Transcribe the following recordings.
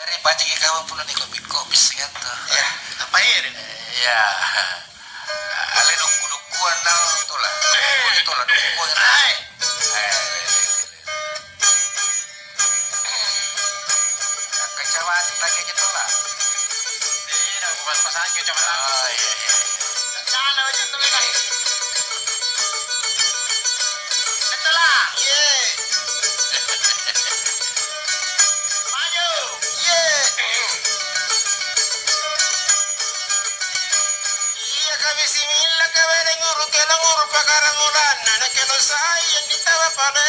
Dari baca kamu pun di kopi sih kan tuh. Ya, ngapain? Ya. Ale duku-dukuan dal tola. Tola dukuan. Hai. Kecewaan lagi tola. Ini aku pas aja coba. Oh iya. Sana aja tuh kan. Itulah. Ye. Maju. Ye. Iya kami simila kami nguru kena nguru pakara mulan nana kena sayang ditawa pada.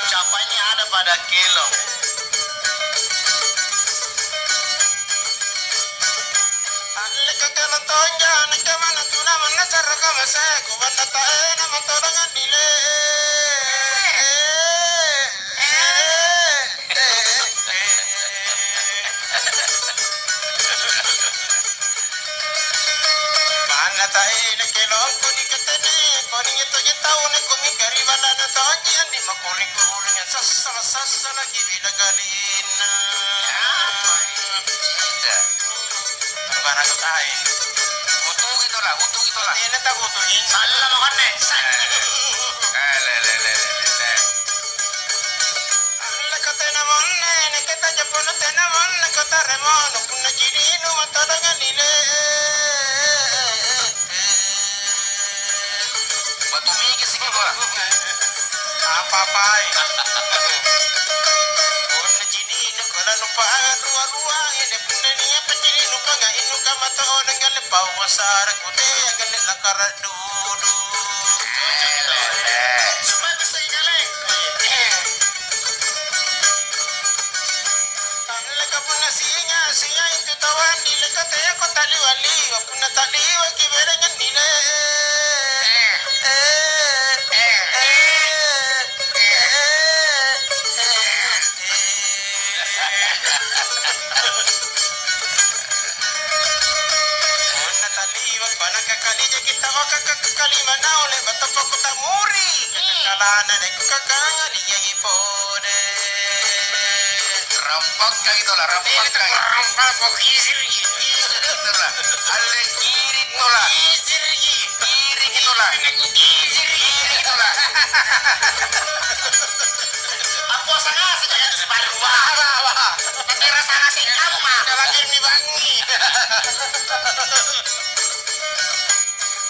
Ucapannya ada pada kilo. Utuh itulah. Ini tak utuhin. Salah makan nih. Kata namon nih, kita Jepun tenamon, kata remon, punna ciri nu mata dengan nile. Batu migi sih gua. Apa-apai. Punna ciri nu kala lupa ruwa-ruwa, ini punna niya peciri nu panga inu kamato dengan lepau wasar kude agan lakara dudu. Sepatu saya galeng. Siya itu tawan nila katanya ko taliwali wapuna taliwa kiberengan nila una taliwa pana kakali kita kakali mana oleh batapa ko tamuri kalana ne kakangali yang ipode Rampak kayak gitu lah, rampak kayak. rampak isiri Itulah. Ale kiri tola. Kiri itulah. Kiri itulah. Aku sangat sejak itu sebaru wah. Negara sangat sih kamu mah. Kalau ini bangi.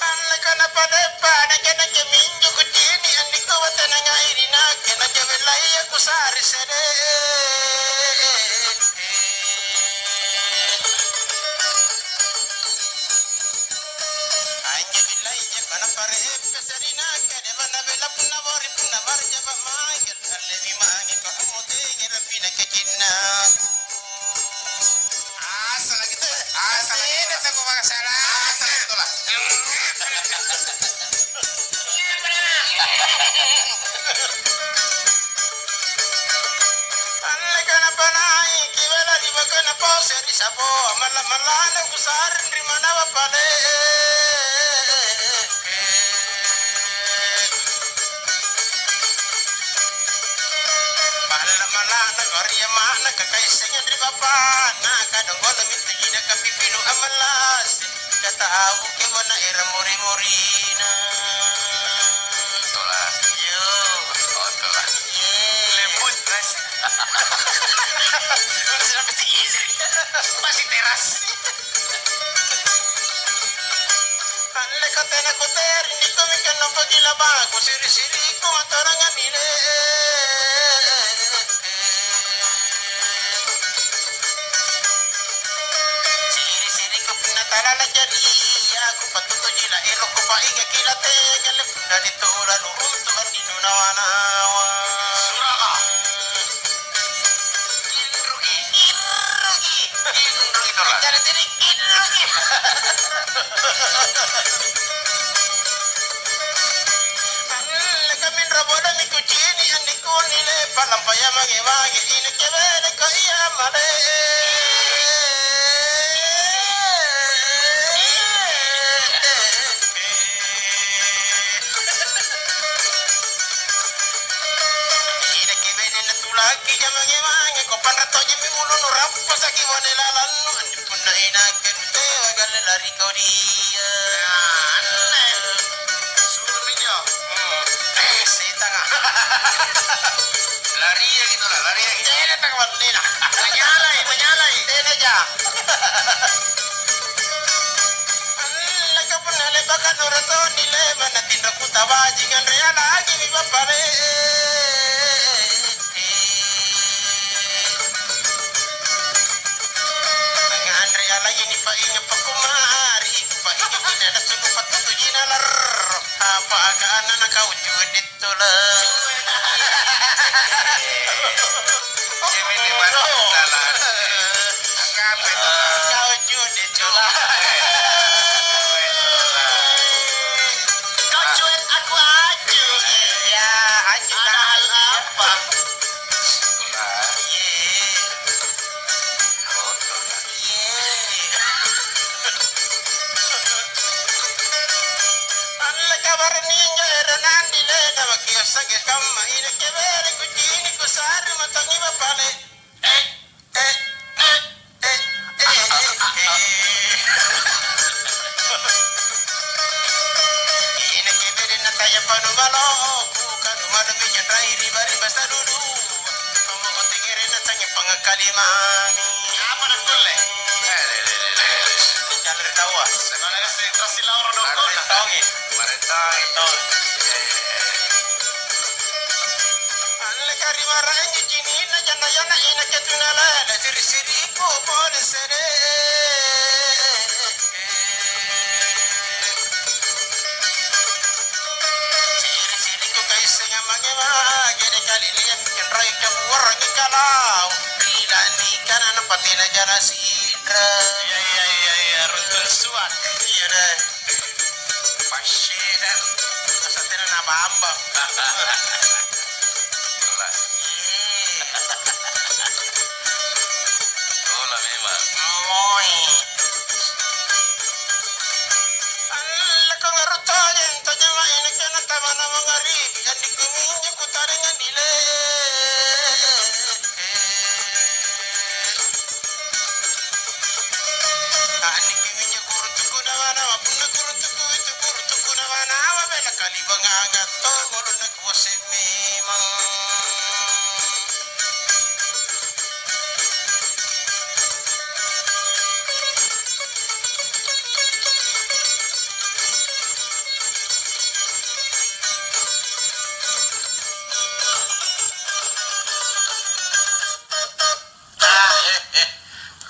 Allah kenapa pada kena keminju kecini andi kau tenanya ini nak kena jebelai aku sari sede. Anja bilai je kana pare pesarina kade mana bela punna bori punna barja ba mangel alle mangi ko amote ngerapina kecinna. Asal gitu. Asal ini tak kau salah. Asal itulah. Kenapa naik kibela di makan apa seri sabo malam-malam besar di mana bapale malam-malam negara mana kekaisanya di bapa nak kadang gono minta gina kapipinu amalas kata aku ke mana era muri-murina Tola. yo Oh tola. lembut guys. Sudah pasti istri masih teras. Alle katena koter ini kami kan nampak gila bagus siri-siri ku antarangan ini. Siri-siri ku pinatala na jadi aku patuto jila ero ko pa inga kilate gale puna dito la lurunto andi nunawa-nawa. Suraka. Indro itulah. Jangan jadi lagi. Kami raboda mi kucini andi ko nile palampaya mage-mage ini que ver con ella male. Ira que ven en tu la que llaman llevan con rato y mi mulo no rampa aquí van el alano andi punna ina que te vagale la ricoria. Surmijo. Setanga. Lari gitu lah, lari gitu. Tena tak mandina. Menyalai. Tena ja. Allah ka punna le bakan orato ni le manatin rakuta bajingan rea lagi mi bapale. Tangan rea lagi ni pa inga pa kumari. Pa inga pinana sunu patutu jinalar. Apa agaan na kau judit tula. Kami di mana salah. Angkat itu lah. Kau judit tula. Kau cuek aku aju. Ya, aju hal apa? Itulah. Allah kabar ninja eronan di lena makiosa ke kama ina ke bere kujini kusar matangi bapale. Ina ke bere na taya panu malo bukan mana bijan rai riba basta dulu. Kamu otingere na tangi pangakali mami. Apa nak boleh? Jalan tawa. Sekarang kasi trasi lauro dokon. Tawangi. Marentai. Alle kari marangi jini na jana jana ina ketunala la siri siri ko pole sere. Siri siri ko kay senga magema gede kali liyan ken rai ka warangi kalau. Rila ni kana na patina jana sidra. Iya, runtun suat. Iya deh. Pasien. Asatena na bambang. Itulah. Itulah memang. Moy. Allah ko ngaruto yen to jama ina kana tabana mangari andi kuminyo kutaringa dile. Andi kuminyo kurutuku na wana wapuna kurutuku itu kurutuku na wana wabela kalibanga to ngolo na kuwase memang.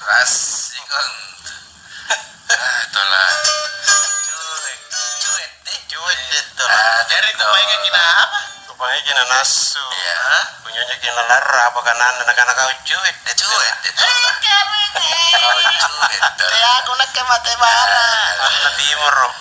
Rasikon. Itulah. Cuek itu. Jadi kepengen kita apa? Kupangnya kena nasu. Iya. Punyanya kena lara apa kanan anak-anak kau cuek. Cuek. Itulah. Kami. Cuek. Aku nak ke mate bara. Timur.